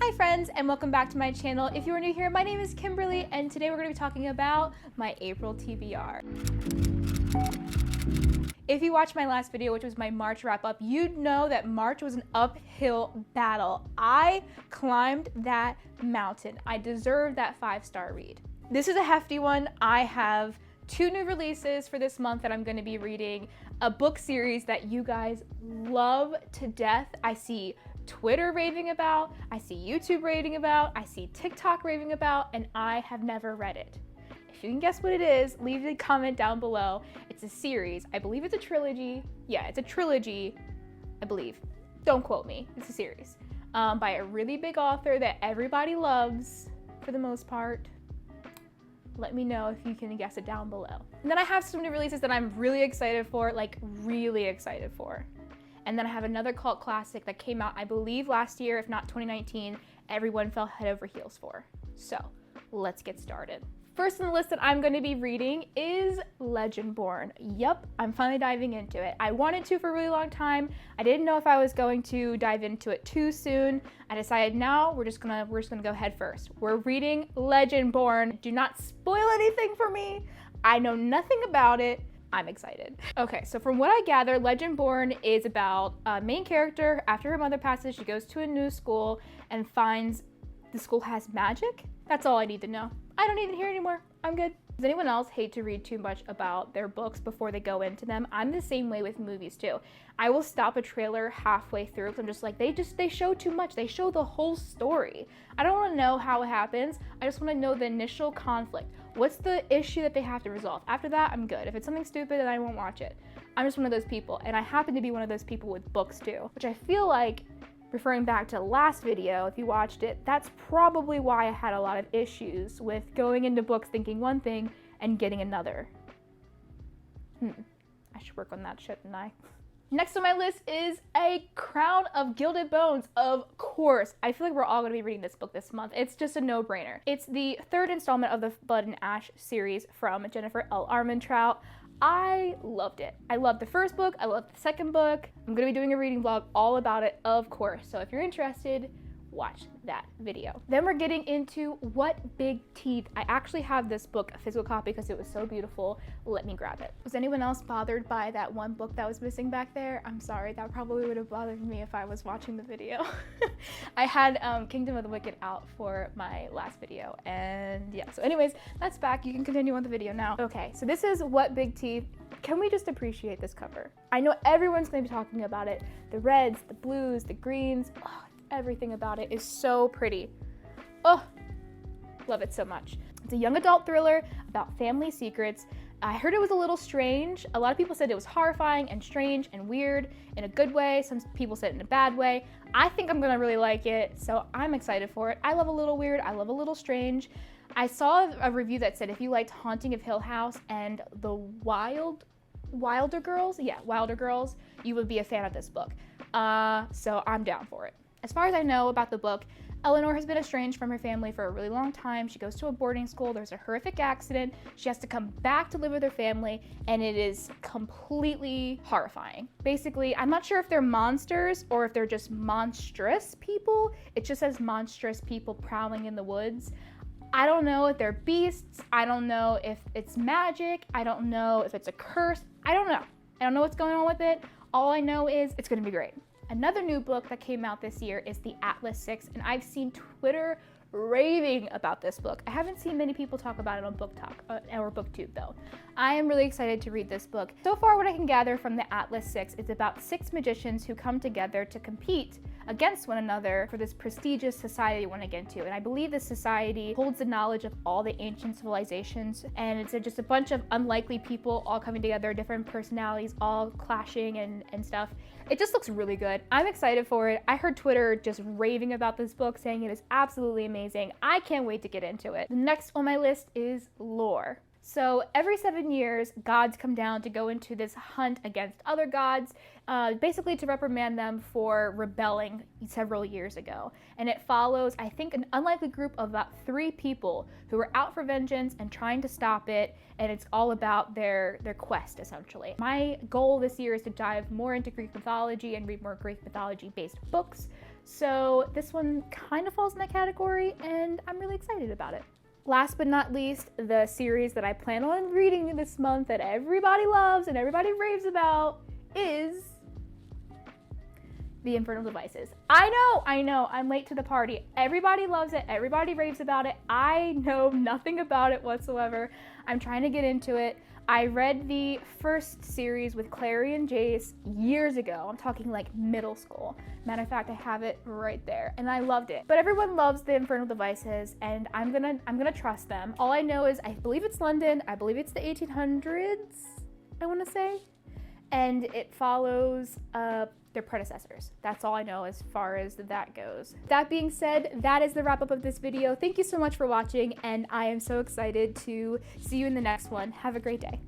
Hi friends, and welcome back to my channel. If you are new here, my name is Kimberly, and today we're going to be talking about my April TBR. If you watched my last video, which was my March wrap-up, you'd know that March was an uphill battle. I climbed that mountain. I deserve that 5-star read. This is a hefty one. I have 2 new releases for this month that I'm going to be reading, a book series that you guys love to death. I see Twitter raving about, I see YouTube raving about, I see TikTok raving about, and I have never read it. If you can guess what it is, leave a comment down below. It's a series. I believe it's a trilogy. Yeah, it's a trilogy, I believe. Don't quote me. It's a series by a really big author that everybody loves for the most part. Let me know if you can guess it down below. And then I have some new releases that I'm really excited for, like really excited for. And then I have another cult classic that came out, I believe, last year, if not 2019, everyone fell head over heels for. So let's get started. First on the list that I'm going to be reading is Legendborn. Yep, I'm finally diving into it. I wanted to for a really long time. I didn't know if I was going to dive into it too soon. I decided now we're just gonna go head first. We're reading Legendborn. Do not spoil anything for me. I know nothing about it. I'm excited. Okay, so from what I gather, Legendborn is about a main character. After her mother passes, she goes to a new school and finds the school has magic. That's all I need to know. I don't need to hear anymore. I'm good. Does anyone else hate to read too much about their books before they go into them? I'm the same way with movies too. I will stop a trailer halfway through because I'm just like, they show too much. They show the whole story. I don't want to know how it happens. I just want to know the initial conflict. What's the issue that they have to resolve? After that, I'm good. If it's something stupid, then I won't watch it. I'm just one of those people, and I happen to be one of those people with books too, which I feel like, referring back to the last video, if you watched it, that's probably why I had a lot of issues with going into books thinking one thing and getting another. I should work on that, shouldn't I? Next on my list is A Crown of Gilded Bones. Of course, I feel like we're all going to be reading this book this month. It's just a no-brainer. It's the 3rd installment of the Blood and Ash series from Jennifer L. Armentrout. I loved it. I loved the first book. I loved the second book. I'm going to be doing a reading vlog all about it, of course. So if you're interested, watch that video. Then we're getting into What Big Teeth. I actually have this book, a physical copy, because it was so beautiful. Let me grab it. Was anyone else bothered by that one book that was missing back there? I'm sorry, that probably would have bothered me if I was watching the video. I had Kingdom of the Wicked out for my last video, and yeah, so anyways, that's back. You can continue on the video now. Okay, so this is What Big Teeth. Can we just appreciate this cover? I know everyone's gonna be talking about it. The reds, the blues, the greens, oh, everything about it is so pretty. Oh, love it so much. It's a young adult thriller about family secrets. I heard it was a little strange. A lot of people said it was horrifying and strange and weird in a good way. Some people said it in a bad way. I think I'm gonna really like it, so I'm excited for it. I love a little weird, I love a little strange. I saw a review that said if you liked Haunting of Hill House and the Wilder Girls, yeah, Wilder Girls, you would be a fan of this book. So I'm down for it. As far as I know about the book, Eleanor has been estranged from her family for a really long time. She goes to a boarding school, there's a horrific accident, she has to come back to live with her family, and it is completely horrifying. Basically, I'm not sure if they're monsters or if they're just monstrous people. It just says monstrous people prowling in the woods. I don't know if they're beasts, I don't know if it's magic, I don't know if it's a curse, I don't know. I don't know what's going on with it. All I know is it's gonna be great. Another new book that came out this year is The Atlas 6, and I've seen Twitter raving about this book. I haven't seen many people talk about it on Book Talk or BookTube though. I am really excited to read this book. So far, what I can gather from The Atlas 6 is about 6 magicians who come together to compete against one another for this prestigious society they want to get into. And I believe this society holds the knowledge of all the ancient civilizations, and it's just a bunch of unlikely people all coming together, different personalities, all clashing and stuff. It just looks really good. I'm excited for it. I heard Twitter just raving about this book, saying it is absolutely amazing. I can't wait to get into it. The next on my list is Lore. So every 7 years, gods come down to go into this hunt against other gods, basically to reprimand them for rebelling several years ago. And it follows, I think, an unlikely group of about 3 people who are out for vengeance and trying to stop it, and it's all about their quest, essentially. My goal this year is to dive more into Greek mythology and read more Greek mythology-based books. So this one kind of falls in that category, and I'm really excited about it. Last but not least, the series that I plan on reading this month that everybody loves and everybody raves about is The Infernal Devices. I know, I'm late to the party. Everybody loves it, everybody raves about it. I know nothing about it whatsoever. I'm trying to get into it. I read the first series with Clary and Jace years ago. I'm talking like middle school. Matter of fact, I have it right there, and I loved it. But everyone loves The Infernal Devices, and I'm gonna trust them. All I know is I believe it's London. I believe it's the 1800s, I want to say, and it follows their predecessors. That's all I know as far as that goes. That being said, that is the wrap up of this video. Thank you so much for watching, and I am so excited to see you in the next one. Have a great day.